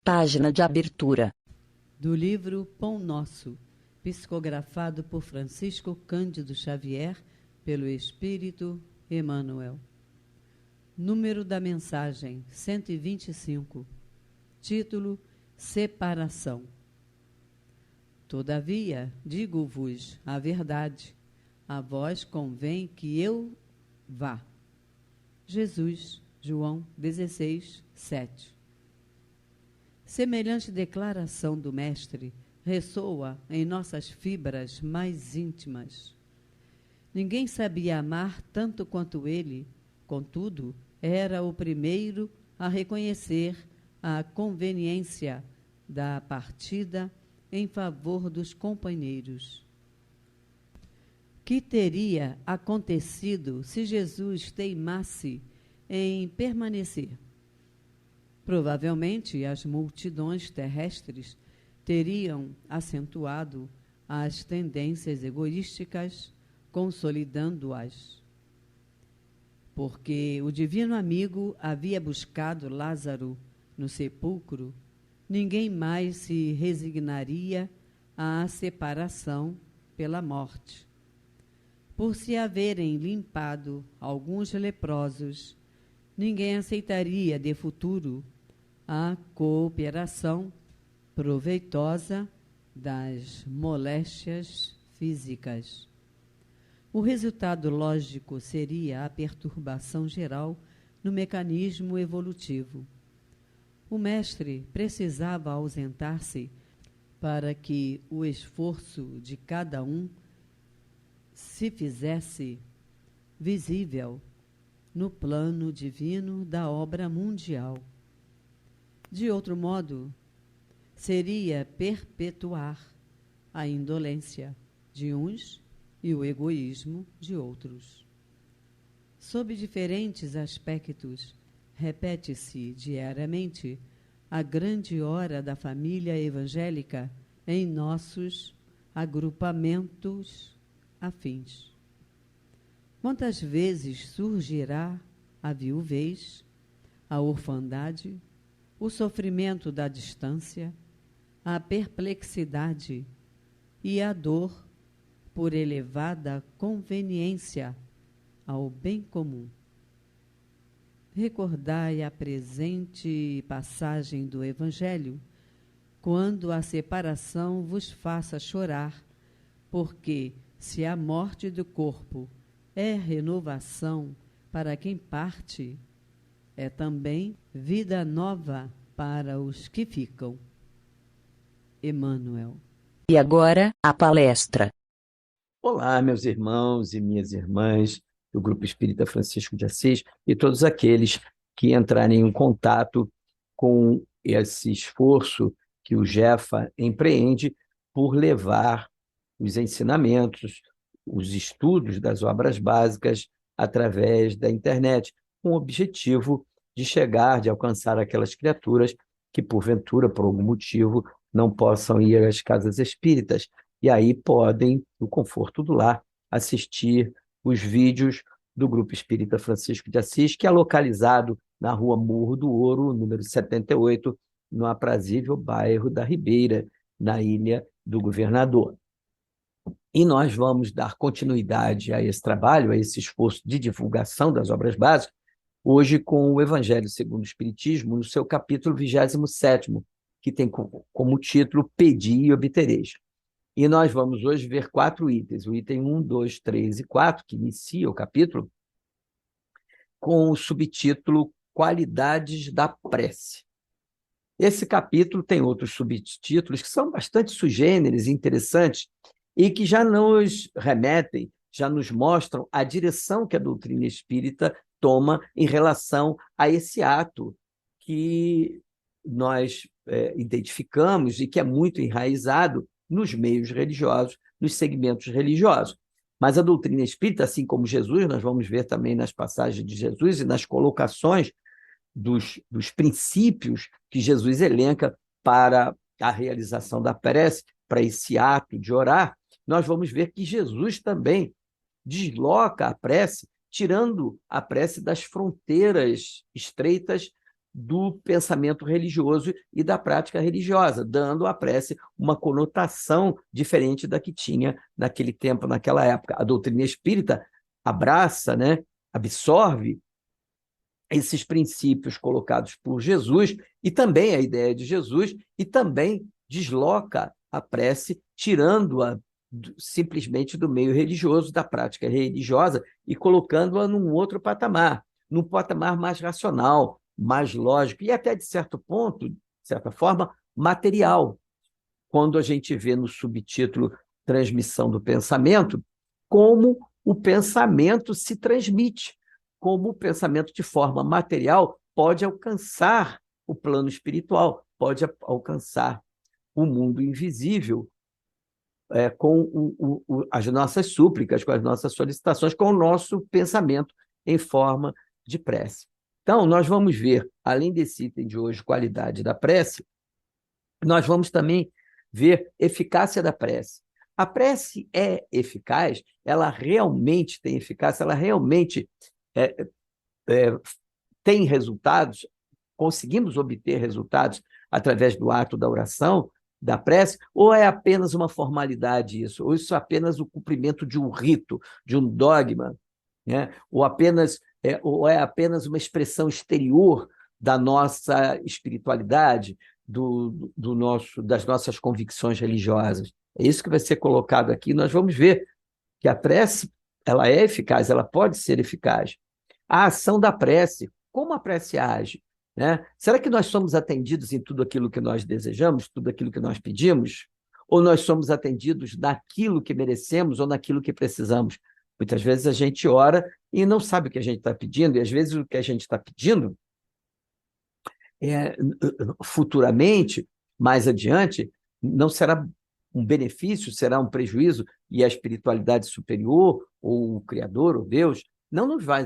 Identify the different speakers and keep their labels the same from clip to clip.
Speaker 1: Página de abertura.
Speaker 2: Do livro Pão Nosso, psicografado por Francisco Cândido Xavier, pelo Espírito Emmanuel. Número da mensagem 125. Título: Separação. Todavia, digo-vos a verdade, a vós convém que eu vá. Jesus, João 16, 7. Semelhante declaração do Mestre ressoa em nossas fibras mais íntimas. Ninguém sabia amar tanto quanto ele, contudo, era o primeiro a reconhecer a conveniência da partida em favor dos companheiros. Que teria acontecido se Jesus teimasse em permanecer? Provavelmente as multidões terrestres teriam acentuado as tendências egoísticas, consolidando-as. Porque o divino amigo havia buscado Lázaro no sepulcro, ninguém mais se resignaria à separação pela morte. Por se haverem limpado alguns leprosos, ninguém aceitaria de futuro a cooperação proveitosa das moléstias físicas. O resultado lógico seria a perturbação geral no mecanismo evolutivo. O mestre precisava ausentar-se para que o esforço de cada um se fizesse visível no plano divino da obra mundial. De outro modo, seria perpetuar a indolência de uns e o egoísmo de outros. Sob diferentes aspectos, repete-se diariamente a grande hora da família evangélica em nossos agrupamentos afins. Quantas vezes surgirá a viuvez, a orfandade, o sofrimento da distância, a perplexidade e a dor por elevada conveniência ao bem comum. Recordai a presente passagem do Evangelho, quando a separação vos faça chorar, porque se a morte do corpo é renovação para quem parte, é também vida nova para os que ficam. Emmanuel.
Speaker 1: E agora, a palestra.
Speaker 3: Olá, meus irmãos e minhas irmãs do Grupo Espírita Francisco de Assis e todos aqueles que entrarem em contato com esse esforço que o Jefa empreende por levar os ensinamentos, os estudos das obras básicas através da internet, com o objetivo de chegar, de alcançar aquelas criaturas que, porventura, por algum motivo, não possam ir às casas espíritas. E aí podem, no conforto do lar, assistir os vídeos do Grupo Espírita Francisco de Assis, que é localizado na Rua Morro do Ouro, número 78, no aprazível bairro da Ribeira, na Ilha do Governador. E nós vamos dar continuidade a esse trabalho, a esse esforço de divulgação das obras básicas, hoje com o Evangelho segundo o Espiritismo, no seu capítulo 27º, que tem como título Pedi e Obtereis. E nós vamos hoje ver 4 itens, o item 1, 2, 3 e 4, que inicia o capítulo, com o subtítulo Qualidades da Prece. Esse capítulo tem outros subtítulos que são bastante sugêneres, interessantes, e que já nos remetem, já nos mostram a direção que a doutrina espírita toma em relação a esse ato que nós identificamos e que é muito enraizado nos meios religiosos, nos segmentos religiosos. Mas a doutrina espírita, assim como Jesus, nós vamos ver também nas passagens de Jesus e nas colocações dos princípios que Jesus elenca para a realização da prece, para esse ato de orar, nós vamos ver que Jesus também desloca a prece, tirando a prece das fronteiras estreitas do pensamento religioso e da prática religiosa, dando à prece uma conotação diferente da que tinha naquele tempo, naquela época. A doutrina espírita abraça, né, absorve esses princípios colocados por Jesus e também a ideia de Jesus e também desloca a prece, tirando-a simplesmente do meio religioso, da prática religiosa e colocando-a num outro patamar, num patamar mais racional, mais lógico e até, de certo ponto, de certa forma, material. Quando a gente vê no subtítulo Transmissão do Pensamento, como o pensamento se transmite, como o pensamento de forma material pode alcançar o plano espiritual, pode alcançar o mundo invisível, com as nossas súplicas, com as nossas solicitações, com o nosso pensamento em forma de prece. Então, nós vamos ver, além desse item de hoje, qualidade da prece, nós vamos também ver eficácia da prece. A prece é eficaz, ela realmente tem eficácia, ela realmente tem resultados, conseguimos obter resultados através do ato da oração, da prece, ou é apenas uma formalidade isso? Ou isso é apenas o cumprimento de um rito, de um dogma, né? Ou é apenas uma expressão exterior da nossa espiritualidade, das nossas convicções religiosas? É isso que vai ser colocado aqui. Nós vamos ver que a prece ela é eficaz, ela pode ser eficaz. A ação da prece, como a prece age? Né? Será que nós somos atendidos em tudo aquilo que nós desejamos, tudo aquilo que nós pedimos? Ou nós somos atendidos naquilo que merecemos ou naquilo que precisamos? Muitas vezes a gente ora e não sabe o que a gente está pedindo, e às vezes o que a gente está pedindo futuramente, mais adiante, não será um benefício, será um prejuízo, e a espiritualidade superior, ou o Criador, ou Deus, não nos vai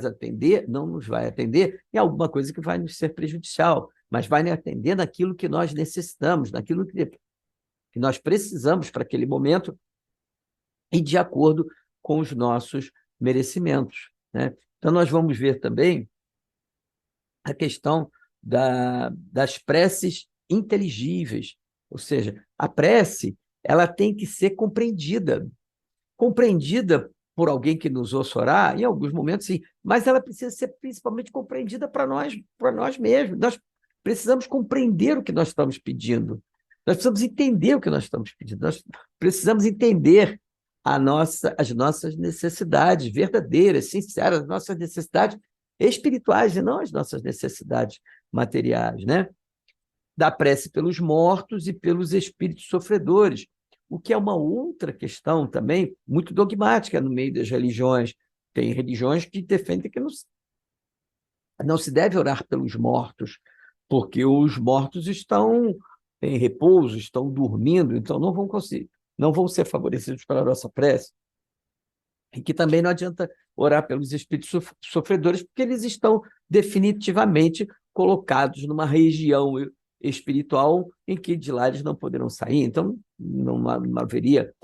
Speaker 3: atender em alguma coisa que vai nos ser prejudicial, mas vai nos atender naquilo que nós necessitamos, naquilo que nós precisamos para aquele momento e de acordo com os nossos merecimentos, né? Então, nós vamos ver também a questão das preces inteligíveis, ou seja, a prece ela tem que ser compreendida por alguém que nos ouça orar, em alguns momentos sim, mas ela precisa ser principalmente compreendida para nós mesmos. Nós precisamos compreender o que nós estamos pedindo, nós precisamos entender o que nós estamos pedindo, nós precisamos entender as nossas necessidades verdadeiras, sinceras, as nossas necessidades espirituais e não as nossas necessidades materiais, né? Da prece pelos mortos e pelos espíritos sofredores, o que é uma outra questão também muito dogmática no meio das religiões. Tem religiões que defendem que não se deve orar pelos mortos, porque os mortos estão em repouso, estão dormindo, então não vão ser favorecidos pela nossa prece. E que também não adianta orar pelos espíritos sofredores, porque eles estão definitivamente colocados numa região espiritual em que de lá eles não poderão sair, então não haveria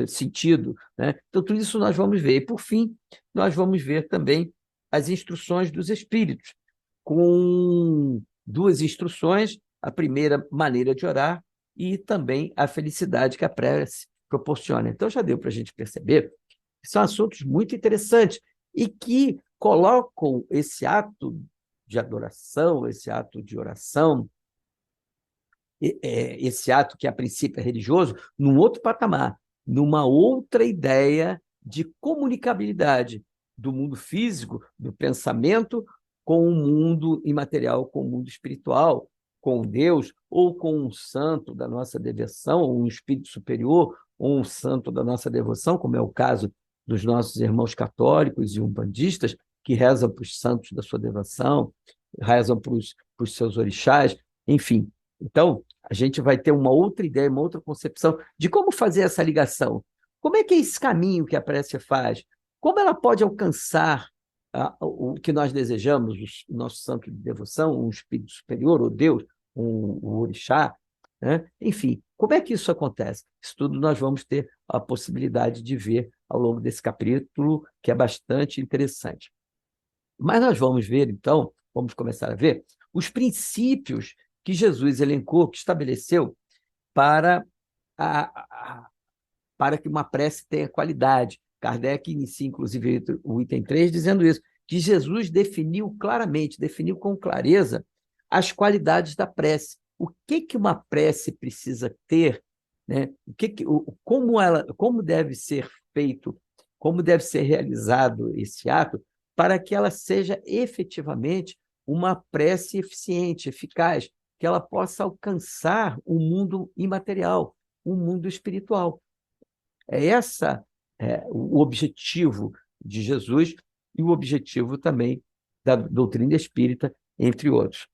Speaker 3: sentido, né? Então, tudo isso nós vamos ver. E, por fim, nós vamos ver também as instruções dos espíritos, com duas instruções, a primeira, maneira de orar, e também a felicidade que a prece proporciona. Então, já deu para a gente perceber que são assuntos muito interessantes e que colocam esse ato de adoração, esse ato de oração, esse ato que a princípio é religioso, num outro patamar, numa outra ideia de comunicabilidade do mundo físico, do pensamento, com o mundo imaterial, com o mundo espiritual, com Deus, ou com um santo da nossa devoção, ou um espírito superior, ou um santo da nossa devoção, como é o caso dos nossos irmãos católicos e umbandistas, que rezam para os santos da sua devoção, rezam para os seus orixás, enfim. Então, a gente vai ter uma outra ideia, uma outra concepção de como fazer essa ligação. Como é que é esse caminho que a prece faz? Como ela pode alcançar o que nós desejamos, o nosso santo de devoção, um espírito superior, ou Deus, um orixá, né? Enfim, como é que isso acontece? Isso tudo nós vamos ter a possibilidade de ver ao longo desse capítulo, que é bastante interessante. Mas nós vamos ver, então, vamos começar a ver os princípios que Jesus elencou, que estabeleceu para, para que uma prece tenha qualidade. Kardec inicia, inclusive, o item 3, dizendo isso, que Jesus definiu claramente, definiu com clareza as qualidades da prece. O que uma prece precisa ter, né? Como deve ser feito, como deve ser realizado esse ato para que ela seja efetivamente uma prece eficiente, eficaz, que ela possa alcançar o mundo imaterial, o mundo espiritual. O objetivo de Jesus e o objetivo também da doutrina espírita, entre outros.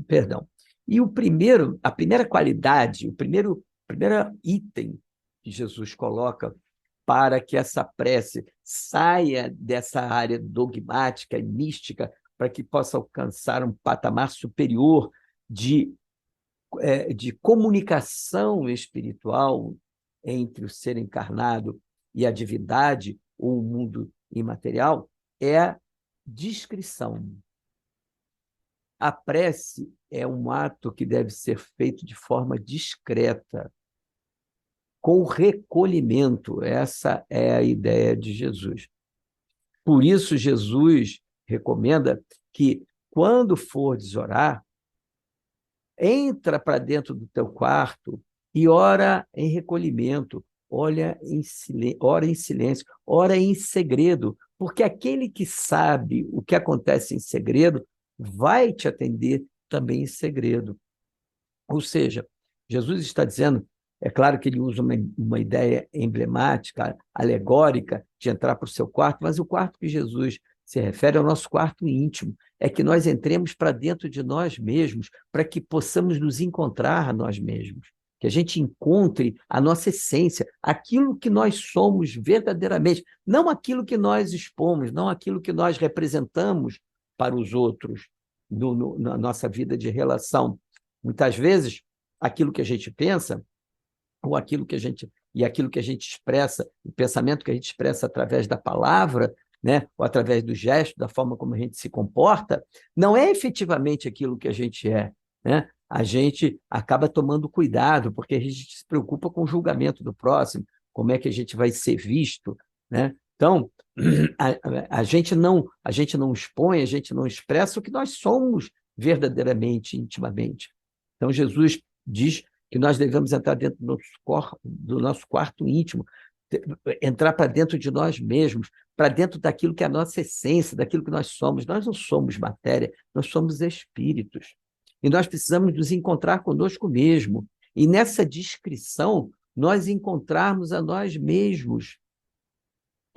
Speaker 3: Perdão. E a primeira qualidade, primeiro item que Jesus coloca para que essa prece saia dessa área dogmática e mística, para que possa alcançar um patamar superior de comunicação espiritual entre o ser encarnado e a divindade, ou o mundo imaterial, é a discrição. A prece é um ato que deve ser feito de forma discreta, com recolhimento. Essa é a ideia de Jesus. Por isso, Jesus recomenda que, quando fores orar, entra para dentro do teu quarto e ora em recolhimento, ora em silêncio, ora em segredo, porque aquele que sabe o que acontece em segredo vai te atender também em segredo. Ou seja, Jesus está dizendo, é claro que ele usa uma ideia emblemática, alegórica, de entrar para o seu quarto, mas o quarto que Jesus se refere ao nosso quarto íntimo, é que nós entremos para dentro de nós mesmos, para que possamos nos encontrar a nós mesmos, que a gente encontre a nossa essência, aquilo que nós somos verdadeiramente, não aquilo que nós expomos, não aquilo que nós representamos para os outros na nossa vida de relação. Muitas vezes, aquilo que a gente pensa, ou aquilo que a gente expressa, o pensamento que a gente expressa através da palavra, né, ou através do gesto, da forma como a gente se comporta, não é efetivamente aquilo que a gente é, né? A gente acaba tomando cuidado, porque a gente se preocupa com o julgamento do próximo, como é que a gente vai ser visto, né? Então, a gente não expõe, a gente não expressa o que nós somos verdadeiramente, intimamente. Então, Jesus diz que nós devemos entrar dentro do nosso quarto íntimo, entrar para dentro de nós mesmos, para dentro daquilo que é a nossa essência, daquilo que nós somos. Nós não somos matéria, nós somos espíritos. E nós precisamos nos encontrar conosco mesmo. E nessa descrição, nós encontrarmos a nós mesmos.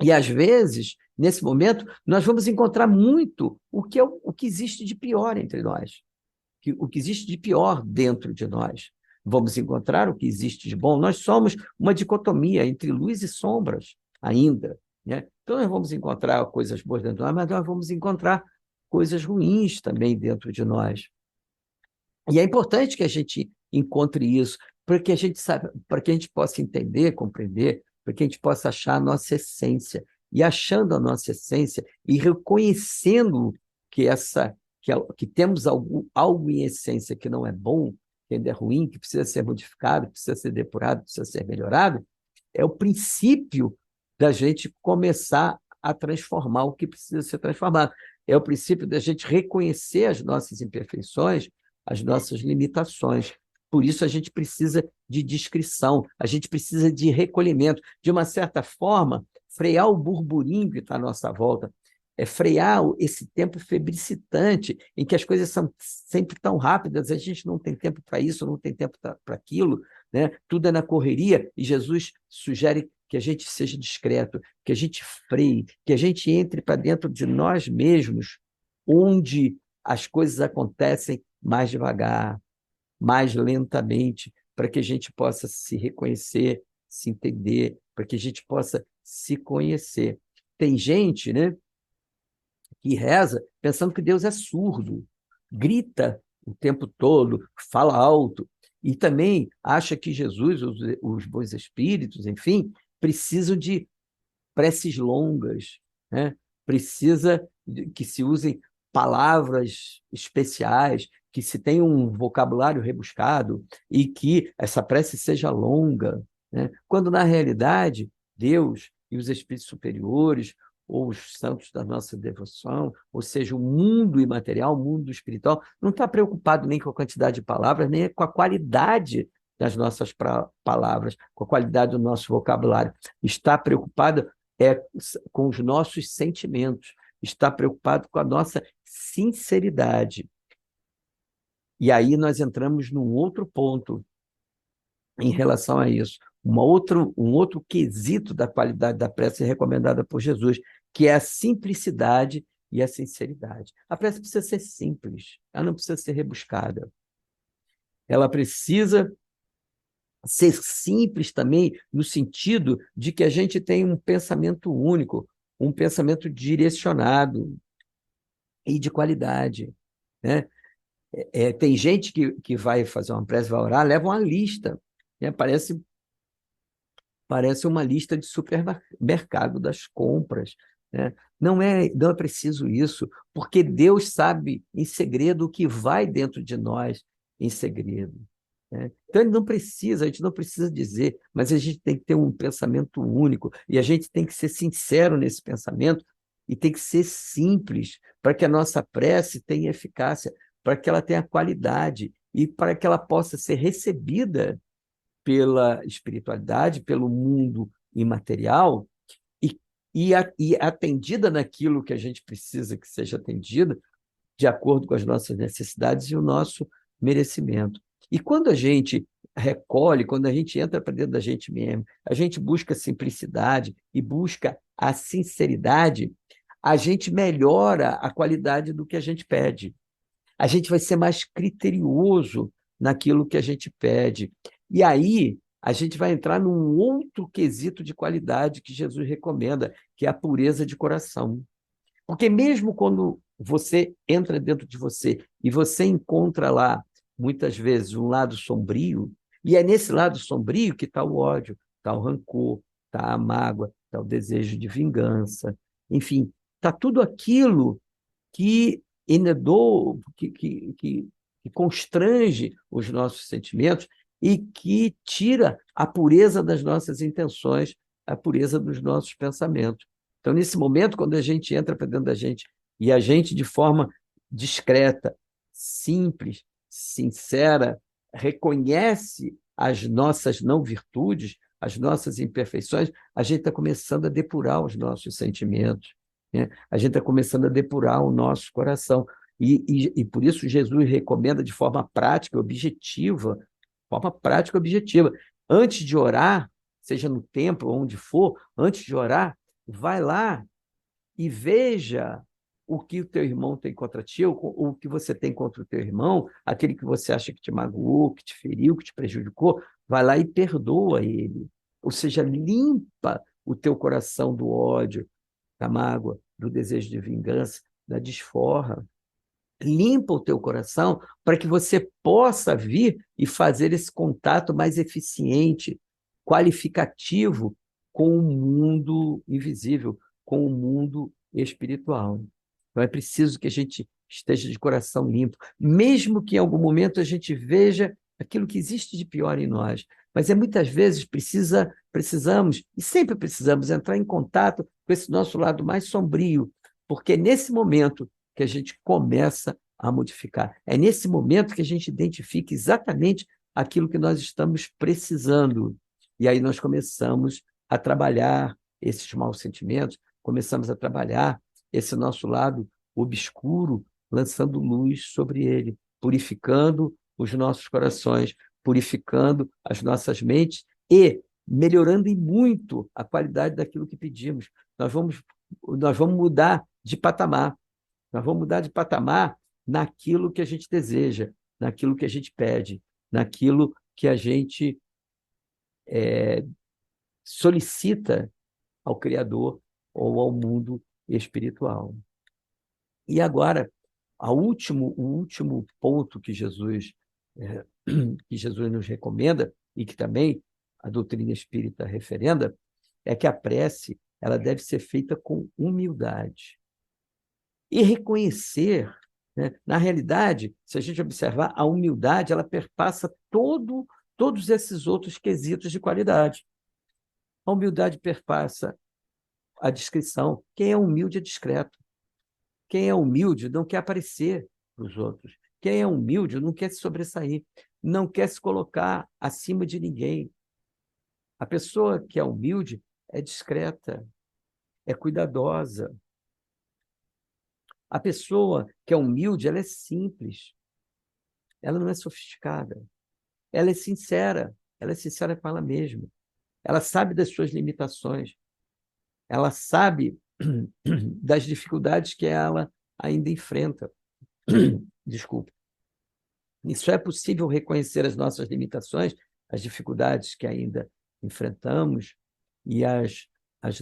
Speaker 3: E, às vezes, nesse momento, nós vamos encontrar muito o que existe de pior entre nós, o que existe de pior dentro de nós. Vamos encontrar o que existe de bom. Nós somos uma dicotomia entre luz e sombras ainda, né? Então, nós vamos encontrar coisas boas dentro de nós, mas nós vamos encontrar coisas ruins também dentro de nós. E é importante que a gente encontre isso, para que a gente possa entender, compreender, para que a gente possa achar a nossa essência. E achando a nossa essência e reconhecendo que temos algo em essência que não é bom, que ainda é ruim, que precisa ser modificado, que precisa ser depurado, que precisa ser melhorado, é o princípio da gente começar a transformar o que precisa ser transformado. É o princípio da gente reconhecer as nossas imperfeições, as nossas limitações. Por isso, a gente precisa de discrição, a gente precisa de recolhimento. De uma certa forma, frear o burburinho que está à nossa volta, frear esse tempo febricitante em que as coisas são sempre tão rápidas, a gente não tem tempo para isso, não tem tempo para aquilo, né? Tudo é na correria, e Jesus sugere que a gente seja discreto, que a gente freie, que a gente entre para dentro de nós mesmos, onde as coisas acontecem mais devagar, mais lentamente, para que a gente possa se reconhecer, se entender, para que a gente possa se conhecer. Tem gente, né, que reza pensando que Deus é surdo, grita o tempo todo, fala alto, e também acha que Jesus, os bons espíritos, enfim, precisam de preces longas, né? Precisa que se usem palavras especiais, que se tenha um vocabulário rebuscado e que essa prece seja longa, né? Quando, na realidade, Deus e os espíritos superiores, ou os santos da nossa devoção, ou seja, o mundo imaterial, o mundo espiritual, não está preocupado nem com a quantidade de palavras, nem com a qualidade das nossas palavras, com a qualidade do nosso vocabulário. Está preocupado com os nossos sentimentos, está preocupado com a nossa sinceridade. E aí nós entramos num outro ponto em relação a isso. Um outro quesito da qualidade da prece recomendada por Jesus, que é a simplicidade e a sinceridade. A prece precisa ser simples, ela não precisa ser rebuscada. Ela precisa ser simples também, no sentido de que a gente tem um pensamento único, um pensamento direcionado e de qualidade, né? Tem gente que vai fazer uma prece, vai orar, leva uma lista, né? Parece uma lista de supermercado das compras, né? Não é preciso isso, porque Deus sabe em segredo o que vai dentro de nós em segredo, né? Então, a gente não precisa dizer, mas a gente tem que ter um pensamento único, e a gente tem que ser sincero nesse pensamento, e tem que ser simples, para que a nossa prece tenha eficácia, para que ela tenha qualidade, e para que ela possa ser recebida pela espiritualidade, pelo mundo imaterial, e, e atendida naquilo que a gente precisa que seja atendida, de acordo com as nossas necessidades e o nosso merecimento. E quando a gente recolhe, quando a gente entra para dentro da gente mesmo, a gente busca a simplicidade e busca a sinceridade, a gente melhora a qualidade do que a gente pede. A gente vai ser mais criterioso naquilo que a gente pede. E aí a gente vai entrar num outro quesito de qualidade que Jesus recomenda, que é a pureza de coração. Porque mesmo quando você entra dentro de você e você encontra lá, muitas vezes, um lado sombrio, e é nesse lado sombrio que está o ódio, está o rancor, está a mágoa, está o desejo de vingança, enfim, está tudo aquilo que enedou, que constrange os nossos sentimentos e que tira a pureza das nossas intenções, a pureza dos nossos pensamentos. Então, nesse momento, quando a gente entra para dentro da gente e a gente, de forma discreta, simples, sincera, reconhece as nossas não virtudes, as nossas imperfeições, a gente está começando a depurar os nossos sentimentos, né? A gente está começando a depurar o nosso coração. E por isso Jesus recomenda de forma prática, objetiva. Antes de orar, seja no templo ou onde for, antes de orar, vai lá e veja o que o teu irmão tem contra ti, ou o que você tem contra o teu irmão, aquele que você acha que te magoou, que te feriu, que te prejudicou, vai lá e perdoa ele. Ou seja, limpa o teu coração do ódio, da mágoa, do desejo de vingança, da desforra. Limpa o teu coração para que você possa vir e fazer esse contato mais eficiente, qualificativo com o mundo invisível, com o mundo espiritual. Então é preciso que a gente esteja de coração limpo, mesmo que em algum momento a gente veja aquilo que existe de pior em nós. Mas muitas vezes precisamos, e sempre precisamos, entrar em contato com esse nosso lado mais sombrio, porque é nesse momento que a gente começa a modificar. É nesse momento que a gente identifica exatamente aquilo que nós estamos precisando. E aí nós começamos a trabalhar esses maus sentimentos, começamos a trabalhar esse nosso lado obscuro, lançando luz sobre ele, purificando os nossos corações, purificando as nossas mentes e melhorando em muito a qualidade daquilo que pedimos. Nós vamos mudar de patamar. Nós vamos mudar de patamar naquilo que a gente deseja, naquilo que a gente pede, naquilo que a gente solicita ao Criador ou ao mundo espiritual. E agora, o último ponto que Jesus nos recomenda, e que também a doutrina espírita referenda, é que a prece ela deve ser feita com humildade. e reconhecer, né? Na realidade, se a gente observar, a humildade ela perpassa todos esses outros quesitos de qualidade. A humildade perpassa a discrição. Quem é humilde é discreto. Quem é humilde não quer aparecer para os outros. Quem é humilde não quer se sobressair, não quer se colocar acima de ninguém. A pessoa que é humilde é discreta, é cuidadosa. A pessoa que é humilde, ela é simples, ela não é sofisticada, ela é sincera com ela mesma, ela sabe das suas limitações, ela sabe das dificuldades que ela ainda enfrenta. Desculpa. E só é possível reconhecer as nossas limitações, as dificuldades que ainda enfrentamos e as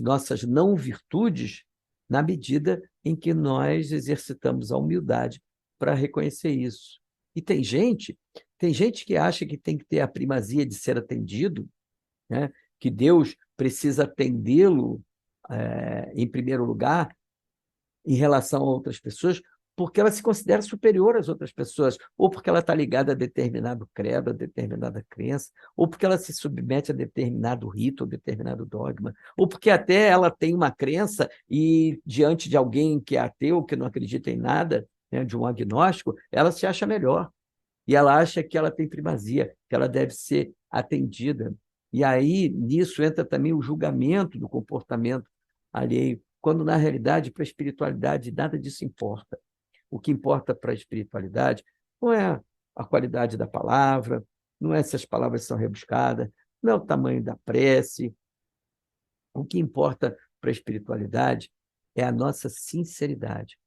Speaker 3: nossas não virtudes, na medida em que nós exercitamos a humildade para reconhecer isso. E tem gente que acha que tem que ter a primazia de ser atendido, né? Que Deus precisa atendê-lo, em primeiro lugar, em relação a outras pessoas, porque ela se considera superior às outras pessoas, ou porque ela está ligada a determinado credo, a determinada crença, ou porque ela se submete a determinado rito, ou determinado dogma, ou porque até ela tem uma crença e, diante de alguém que é ateu, que não acredita em nada, né, de um agnóstico, ela se acha melhor. E ela acha que ela tem primazia, que ela deve ser atendida. E aí, nisso, entra também o julgamento do comportamento alheio, quando, na realidade, para a espiritualidade, nada disso importa. O que importa para a espiritualidade não é a qualidade da palavra, não é se as palavras são rebuscadas, não é o tamanho da prece. O que importa para a espiritualidade é a nossa sinceridade,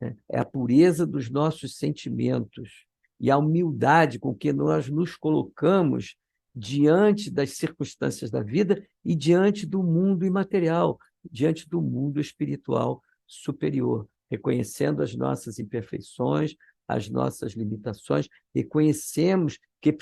Speaker 3: né? É a pureza dos nossos sentimentos e a humildade com que nós nos colocamos diante das circunstâncias da vida e diante do mundo imaterial, diante do mundo espiritual superior, reconhecendo as nossas imperfeições, as nossas limitações, reconhecemos que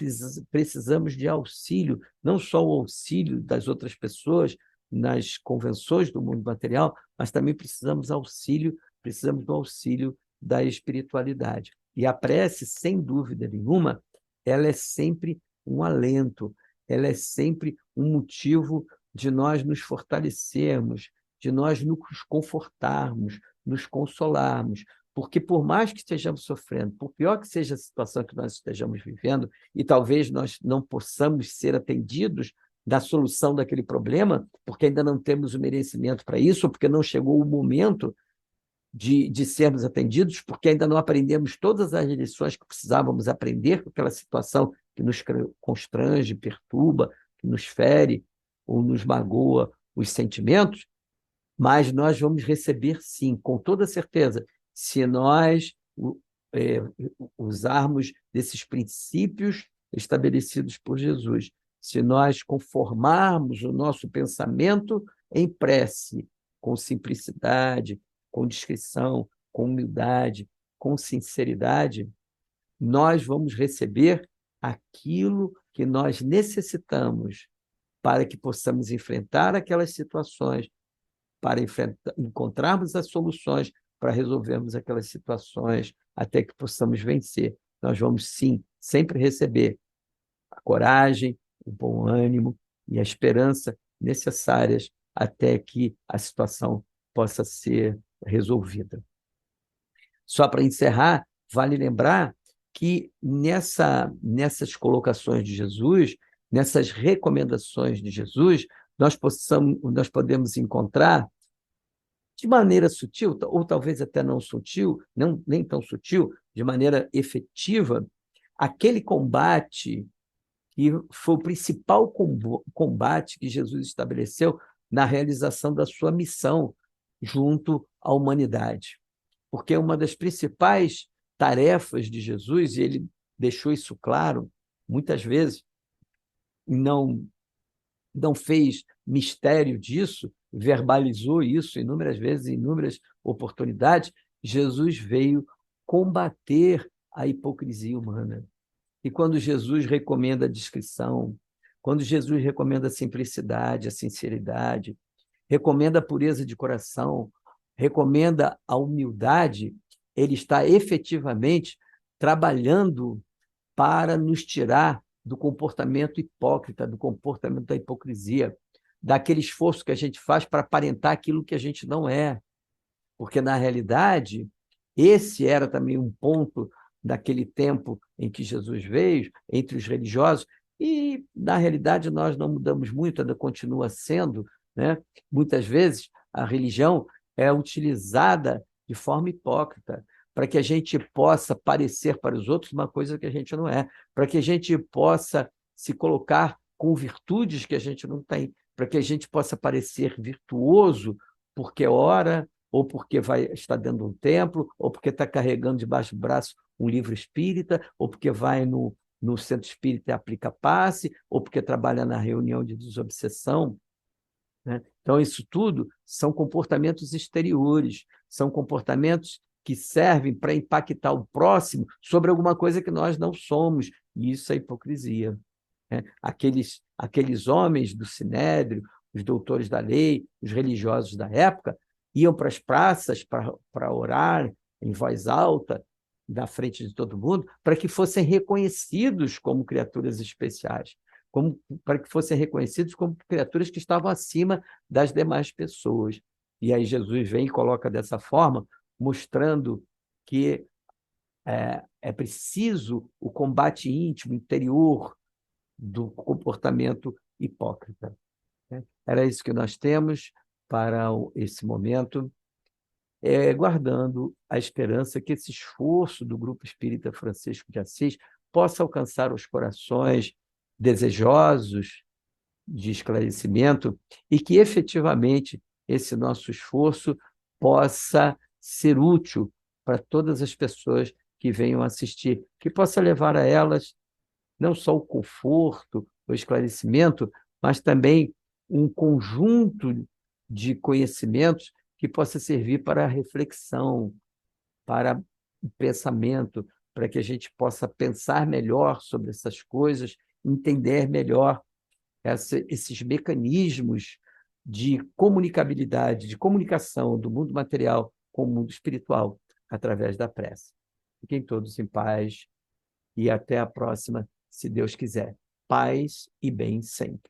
Speaker 3: precisamos de auxílio, não só o auxílio das outras pessoas nas convenções do mundo material, mas também precisamos do auxílio da espiritualidade. E a prece, sem dúvida nenhuma, ela é sempre um alento, ela é sempre um motivo de nós nos fortalecermos, de nós nos confortarmos, nos consolarmos, porque por mais que estejamos sofrendo, por pior que seja a situação que nós estejamos vivendo, e talvez nós não possamos ser atendidos da solução daquele problema, porque ainda não temos o merecimento para isso, ou porque não chegou o momento de sermos atendidos, porque ainda não aprendemos todas as lições que precisávamos aprender com aquela situação que nos constrange, perturba, que nos fere ou nos magoa os sentimentos, mas nós vamos receber sim, com toda certeza, se nós é, usarmos desses princípios estabelecidos por Jesus, se nós conformarmos o nosso pensamento em prece, com simplicidade, com discrição, com humildade, com sinceridade, nós vamos receber aquilo que nós necessitamos para que possamos enfrentar aquelas situações, para encontrarmos as soluções, para resolvermos aquelas situações, até que possamos vencer. Nós vamos, sim, sempre receber a coragem, o bom ânimo e a esperança necessárias até que a situação possa ser resolvida. Só para encerrar, vale lembrar que nessas colocações de Jesus, nessas recomendações de Jesus, nós podemos encontrar, de maneira sutil, ou talvez até não sutil, não, nem tão sutil, de maneira efetiva, aquele combate que foi o principal combate que Jesus estabeleceu na realização da sua missão junto à humanidade. Porque uma das principais tarefas de Jesus, e ele deixou isso claro muitas vezes, não fez mistério disso, verbalizou isso inúmeras vezes, em inúmeras oportunidades, Jesus veio combater a hipocrisia humana. E quando Jesus recomenda a discrição, quando Jesus recomenda a simplicidade, a sinceridade, recomenda a pureza de coração, recomenda a humildade, ele está efetivamente trabalhando para nos tirar do comportamento hipócrita, do comportamento da hipocrisia, daquele esforço que a gente faz para aparentar aquilo que a gente não é. Porque, na realidade, esse era também um ponto daquele tempo em que Jesus veio, entre os religiosos, e, na realidade, nós não mudamos muito, ainda continua sendo, né? Muitas vezes, a religião é utilizada de forma hipócrita, para que a gente possa parecer para os outros uma coisa que a gente não é, para que a gente possa se colocar com virtudes que a gente não tem, para que a gente possa parecer virtuoso porque ora, ou porque vai estar dentro de um templo, ou porque está carregando debaixo do braço um livro espírita, ou porque vai no centro espírita e aplica passe, ou porque trabalha na reunião de desobsessão, né? Então, isso tudo são comportamentos exteriores, são comportamentos que servem para impactar o próximo sobre alguma coisa que nós não somos, e isso é hipocrisia, né? Aqueles homens do Sinédrio, os doutores da lei, os religiosos da época, iam para as praças para orar em voz alta, na frente de todo mundo, para que fossem reconhecidos como criaturas especiais, para que fossem reconhecidos como criaturas que estavam acima das demais pessoas. E aí Jesus vem e coloca dessa forma, mostrando que é preciso o combate íntimo, interior, do comportamento hipócrita, né? Era isso que nós temos para esse momento, guardando a esperança que esse esforço do Grupo Espírita Francisco de Assis possa alcançar os corações desejosos de esclarecimento e que, efetivamente, esse nosso esforço possa ser útil para todas as pessoas que venham assistir, que possa levar a elas não só o conforto, o esclarecimento, mas também um conjunto de conhecimentos que possa servir para a reflexão, para o pensamento, para que a gente possa pensar melhor sobre essas coisas, entender melhor esses mecanismos de comunicabilidade, de comunicação do mundo material com o mundo espiritual através da prece. Fiquem todos em paz e até a próxima, se Deus quiser. Paz e bem sempre.